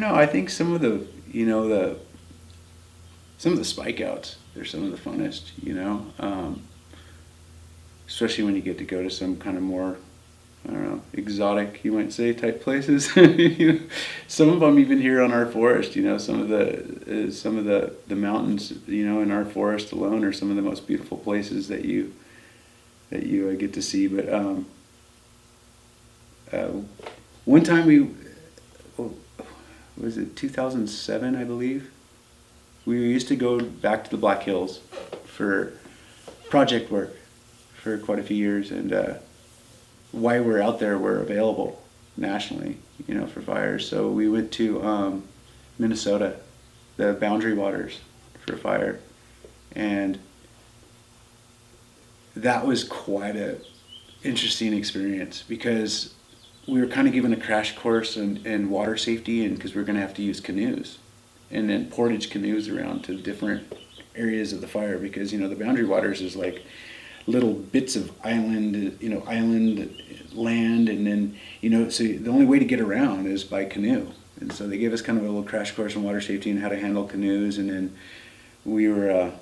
know. I think some of the, some of the spike outs, they're some of the funnest, especially when you get to go to some kind of more, I don't know, exotic, you might say, type places. Some of them even here on our forest, some of the mountains, in our forest alone are some of the most beautiful places that you get to see. But one time was it 2007, I believe? We used to go back to the Black Hills for project work for quite a few years, and while we're out there, we're available nationally, for fires. So we went to Minnesota, the Boundary Waters, for fire, and that was quite a interesting experience because we were kind of given a crash course in water safety, and because we were going to have to use canoes and then portage canoes around to different areas of the fire, because the Boundary Waters is like little bits of island land, and then so the only way to get around is by canoe. And so they gave us kind of a little crash course on water safety and how to handle canoes, and then we were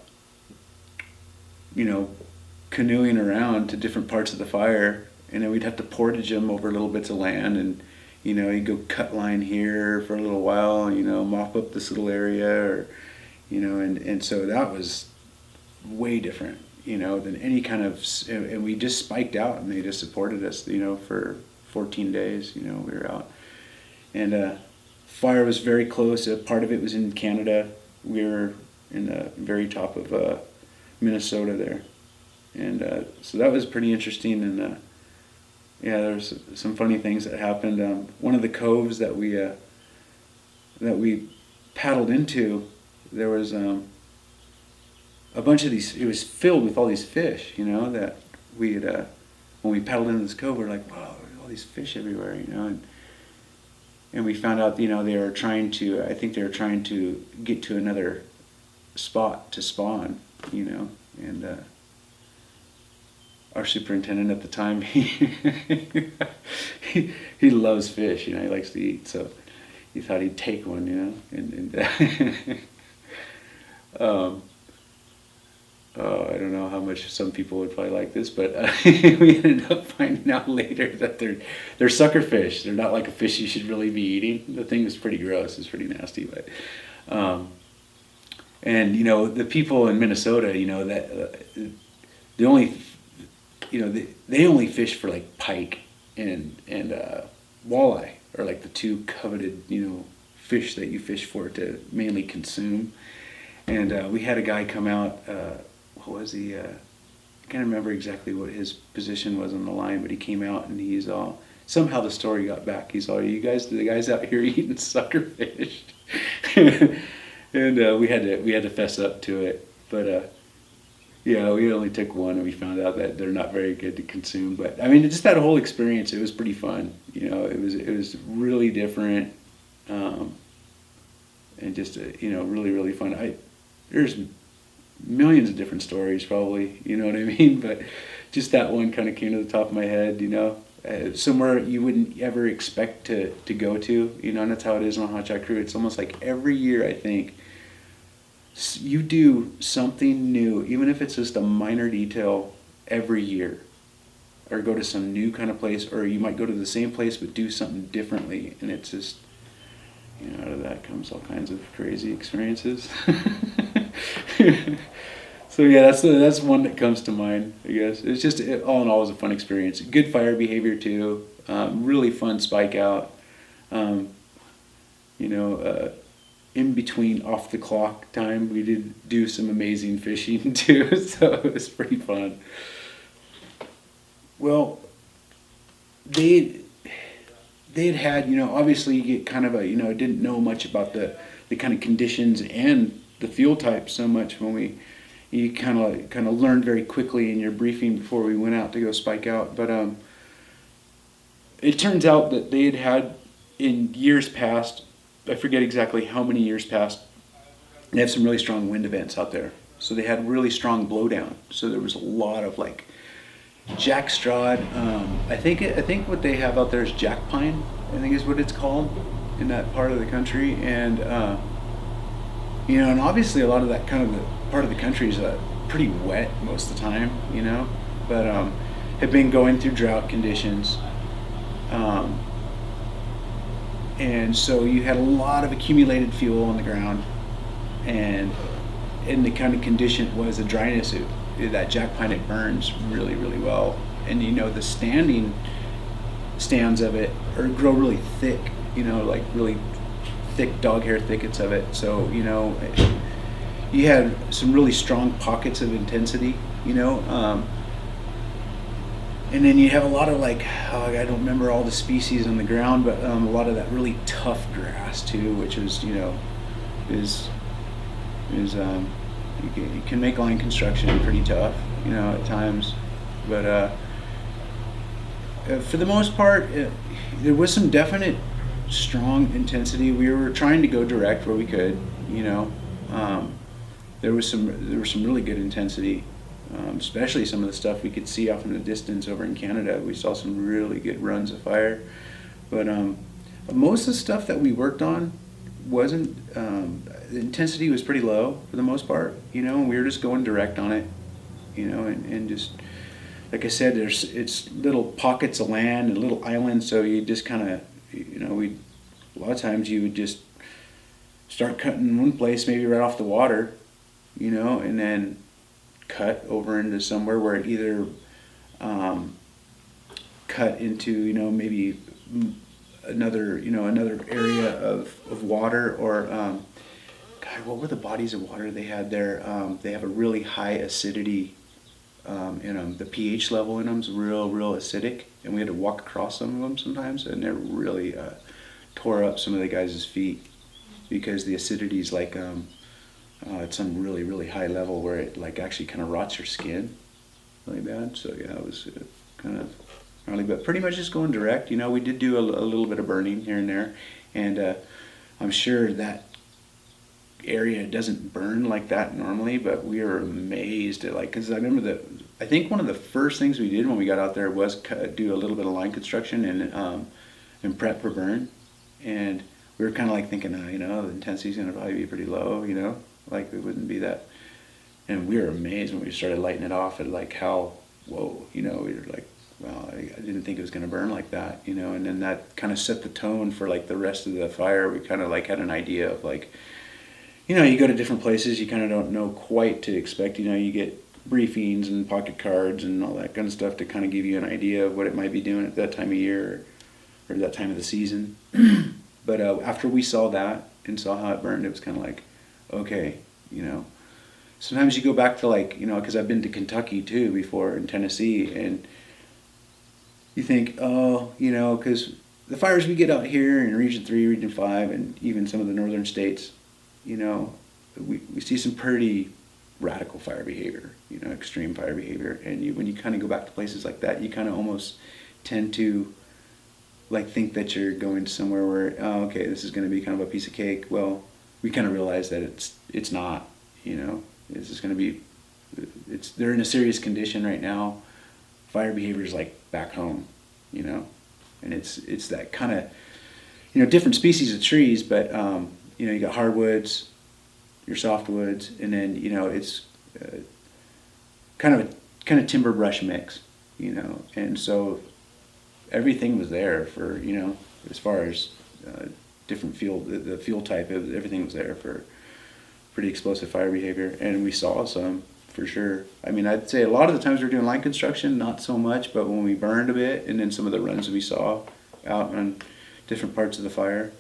canoeing around to different parts of the fire, and then we'd have to portage them over little bits of land, and you go cut line here for a little while, mop up this little area, or and so that was way different, than any kind of, and we just spiked out, and they just supported us, for 14 days, we were out, and fire was very close. Part of it was in Canada. We were in the very top of Minnesota there, and so that was pretty interesting. And yeah, there's some funny things that happened. One of the coves that we paddled into, there was a bunch of these. It was filled with all these fish, that we had. When we paddled into this cove, we were like, wow, there's all these fish everywhere, and we found out, they were trying to. I think they were trying to get to another spot to spawn, and. Our superintendent at the time, he loves fish, he likes to eat, so he thought he'd take one, and I don't know how much some people would probably like this, but we ended up finding out later that they're sucker fish. They're not like a fish you should really be eating. The thing is pretty gross, it's pretty nasty, but and the people in Minnesota, that the only they only fish for like pike and walleye, are like the two coveted fish that you fish for to mainly consume. And we had a guy come out. What was he? I can't remember exactly what his position was on the line, but he came out and he's all. Somehow the story got back. He's all, the guys out here eating sucker fish, and we had to fess up to it, but. Yeah, we only took one, and we found out that they're not very good to consume. But I mean, just that whole experience, it was pretty fun. It was really different, and just really really fun. There's millions of different stories, probably. You know what I mean? But just that one kind of came to the top of my head. Somewhere you wouldn't ever expect to go to. And that's how it is on a Hotshot crew. It's almost like every year, I think. You do something new, even if it's just a minor detail, every year, or go to some new kind of place, or you might go to the same place but do something differently, and it's just, out of that comes all kinds of crazy experiences. So yeah, that's one that comes to mind, I guess. It's just, all in all, it was a fun experience. Good fire behavior too. Really fun spike out. In between off the clock time, we did do some amazing fishing too, so it was pretty fun. Well, they had obviously you get kind of didn't know much about the kind of conditions and the fuel type so much when you kind of learned very quickly in your briefing before we went out to go spike out. But it turns out that they had in years past. I forget exactly how many years past, they have some really strong wind events out there. So they had really strong blowdown. So there was a lot of like jackstraw. I think what they have out there is jack pine, I think is what it's called. in that part of the country, and and obviously a lot of that kind of the part of the country is pretty wet most of the time, but had been going through drought conditions, um, and so you had a lot of accumulated fuel on the ground, and in the kind of condition was the dryness. That jack pine, it burns really, really well, and the stands of it grow really thick, like really thick dog hair thickets of it. So you had some really strong pockets of intensity, and then you have a lot of I don't remember all the species on the ground, but a lot of that really tough grass too, which is you can make line construction pretty tough, at times, but for the most part, there was some definite strong intensity. We were trying to go direct where we could, there was some really good intensity, especially some of the stuff we could see off in the distance over in Canada. We saw some really good runs of fire, but most of the stuff that we worked on wasn't. The intensity was pretty low for the most part, and we were just going direct on it, and just like I said, it's little pockets of land and little islands, so you just kind of, a lot of times you would just start cutting in one place, maybe right off the water, and then cut over into somewhere where it either cut into, maybe another area of water, or God, what were the bodies of water they had there? They have a really high acidity in them. The pH level in them is real acidic, and we had to walk across some of them sometimes, and they really tore up some of the guys' feet because the acidity is at some really high level where it actually kind of rots your skin really bad. So yeah, it was kind of gnarly, but pretty much just going direct. We did do a little bit of burning here and there, and I'm sure that area doesn't burn like that normally, but we were amazed at because I remember I think one of the first things we did when we got out there was do a little bit of line construction and prep for burn, and we were kind of thinking, the intensity's going to probably be pretty low, it wouldn't be that, and we were amazed when we started lighting it off at how, whoa, we were wow, I didn't think it was going to burn like that, and then that kind of set the tone for the rest of the fire. We kind of had an idea of you go to different places, you kind of don't know quite to expect. You get briefings and pocket cards and all that kind of stuff to kind of give you an idea of what it might be doing at that time of year or that time of the season. But after we saw that and saw how it burned, it was kind of okay, Sometimes you go back to because I've been to Kentucky too before, in Tennessee, and you think, because the fires we get out here in Region 3, Region 5, and even some of the northern states, we see some pretty radical fire behavior, extreme fire behavior. And when you kind of go back to places like that, you kind of almost tend to think that you're going somewhere where, okay, this is going to be kind of a piece of cake. Well, we kind of realize that it's not, this is going to be, they're in a serious condition right now. Fire behavior is back home, and it's that kind of, different species of trees, but, you got hardwoods, your softwoods, and then it's kind of timber brush mix, and so everything was there for as far as different fuel, the fuel type, everything was there for pretty explosive fire behavior, and we saw some for sure. I mean, I'd say a lot of the times we were doing line construction, not so much, but when we burned a bit, and then some of the runs that we saw out on different parts of the fire,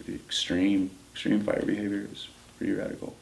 extreme fire behavior. It was pretty radical.